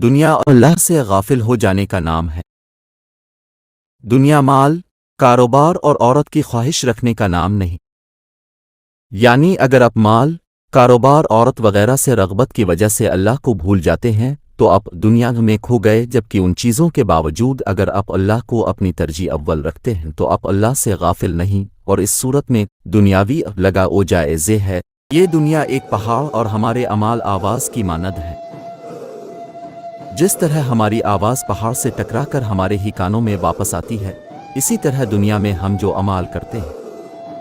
دنیا اللہ سے غافل ہو جانے کا نام ہے۔ دنیا مال، کاروبار اور عورت کی خواہش رکھنے کا نام نہیں۔ یعنی اگر آپ مال، کاروبار، عورت وغیرہ سے رغبت کی وجہ سے اللہ کو بھول جاتے ہیں تو آپ دنیا میں کھو گئے، جبکہ ان چیزوں کے باوجود اگر آپ اللہ کو اپنی ترجیح اول رکھتے ہیں تو آپ اللہ سے غافل نہیں، اور اس صورت میں دنیاوی لگا او جائزے ہے۔ یہ دنیا ایک پہاڑ اور ہمارے اعمال آواز کی مانند ہے۔ جس طرح ہماری آواز پہاڑ سے ٹکرا کر ہمارے ہی کانوں میں واپس آتی ہے، اسی طرح دنیا میں ہم جو اعمال کرتے ہیں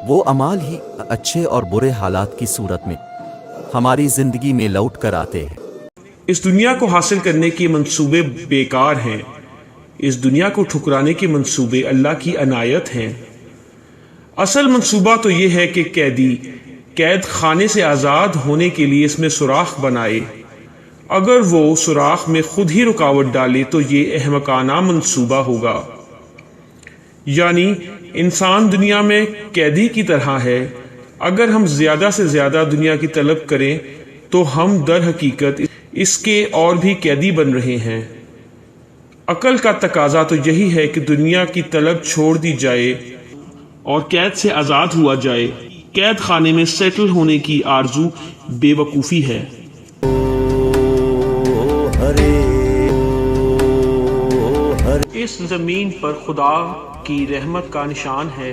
وہ اعمال ہی اچھے اور برے حالات کی صورت میں ہماری زندگی میں لوٹ کر آتے ہیں۔ اس دنیا کو حاصل کرنے کے منصوبے بیکار ہیں، اس دنیا کو ٹھکرانے کے منصوبے اللہ کی عنایت ہیں۔ اصل منصوبہ تو یہ ہے کہ قیدی قید خانے سے آزاد ہونے کے لیے اس میں سوراخ بنائے۔ اگر وہ سوراخ میں خود ہی رکاوٹ ڈالے تو یہ احمقانہ منصوبہ ہوگا۔ یعنی انسان دنیا میں قیدی کی طرح ہے۔ اگر ہم زیادہ سے زیادہ دنیا کی طلب کریں تو ہم در حقیقت اس کے اور بھی قیدی بن رہے ہیں۔ عقل کا تقاضا تو یہی ہے کہ دنیا کی طلب چھوڑ دی جائے اور قید سے آزاد ہوا جائے۔ قید خانے میں سیٹل ہونے کی آرزو بے وقوفی ہے۔ اس زمین پر خدا کی رحمت کا نشان ہے۔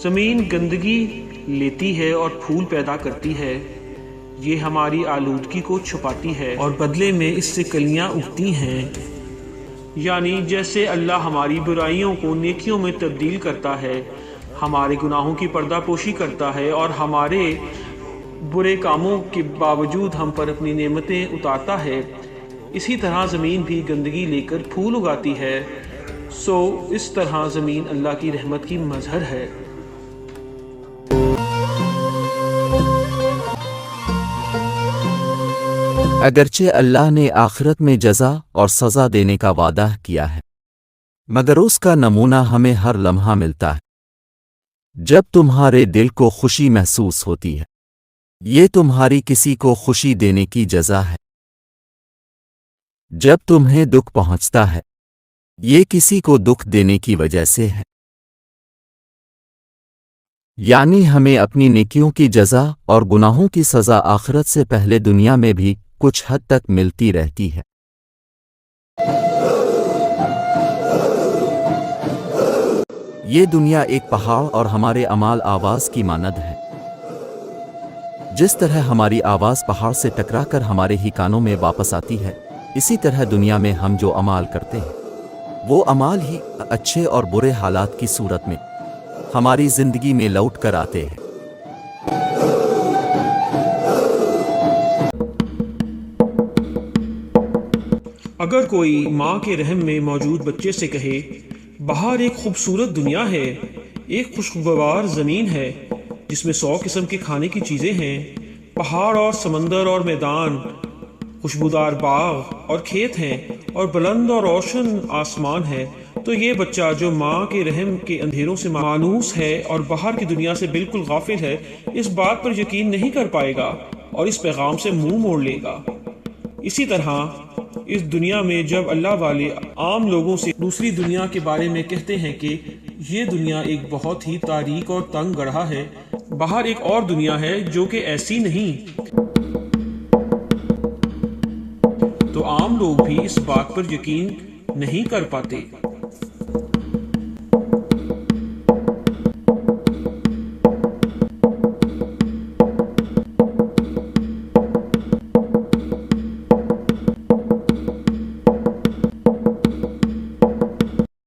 زمین گندگی لیتی ہے اور پھول پیدا کرتی ہے، یہ ہماری آلودگی کو چھپاتی ہے اور بدلے میں اس سے کلیاں اگتی ہیں۔ یعنی جیسے اللہ ہماری برائیوں کو نیکیوں میں تبدیل کرتا ہے، ہمارے گناہوں کی پردہ پوشی کرتا ہے اور ہمارے برے کاموں کے باوجود ہم پر اپنی نعمتیں اتارتا ہے، اسی طرح زمین بھی گندگی لے کر پھول اگاتی ہے۔ سو اس طرح زمین اللہ کی رحمت کی مظہر ہے۔ اگرچہ اللہ نے آخرت میں جزا اور سزا دینے کا وعدہ کیا ہے، مگر اس کا نمونہ ہمیں ہر لمحہ ملتا ہے۔ جب تمہارے دل کو خوشی محسوس ہوتی ہے، یہ تمہاری کسی کو خوشی دینے کی جزا ہے۔ جب تمہیں دکھ پہنچتا ہے، یہ کسی کو دکھ دینے کی وجہ سے ہے۔ یعنی ہمیں اپنی نیکیوں کی جزا اور گناہوں کی سزا آخرت سے پہلے دنیا میں بھی کچھ حد تک ملتی رہتی ہے۔ یہ دنیا ایک پہاڑ اور ہمارے اعمال آواز کی مانند ہے۔ جس طرح ہماری آواز پہاڑ سے ٹکرا کر ہمارے ہی کانوں میں واپس آتی ہے، اسی طرح دنیا میں ہم جو اعمال کرتے ہیں وہ اعمال ہی اچھے اور برے حالات کی صورت میں ہماری زندگی میں لوٹ کر آتے ہیں۔ اگر کوئی ماں کے رحم میں موجود بچے سے کہے باہر ایک خوبصورت دنیا ہے، ایک خوشگوار زمین ہے جس میں 100 قسم کے کھانے کی چیزیں ہیں، پہاڑ اور سمندر اور میدان، خوشبودار باغ اور کھیت ہیں اور بلند اور روشن آسمان ہے، تو یہ بچہ جو ماں کے رحم کے اندھیروں سے مانوس ہے اور باہر کی دنیا سے بالکل غافل ہے، اس بات پر یقین نہیں کر پائے گا اور اس پیغام سے منہ موڑ لے گا۔ اسی طرح اس دنیا میں جب اللہ والے عام لوگوں سے دوسری دنیا کے بارے میں کہتے ہیں کہ یہ دنیا ایک بہت ہی تاریک اور تنگ گڑھا ہے، باہر ایک اور دنیا ہے جو کہ ایسی نہیں، تو عام لوگ بھی اس بات پر یقین نہیں کر پاتے۔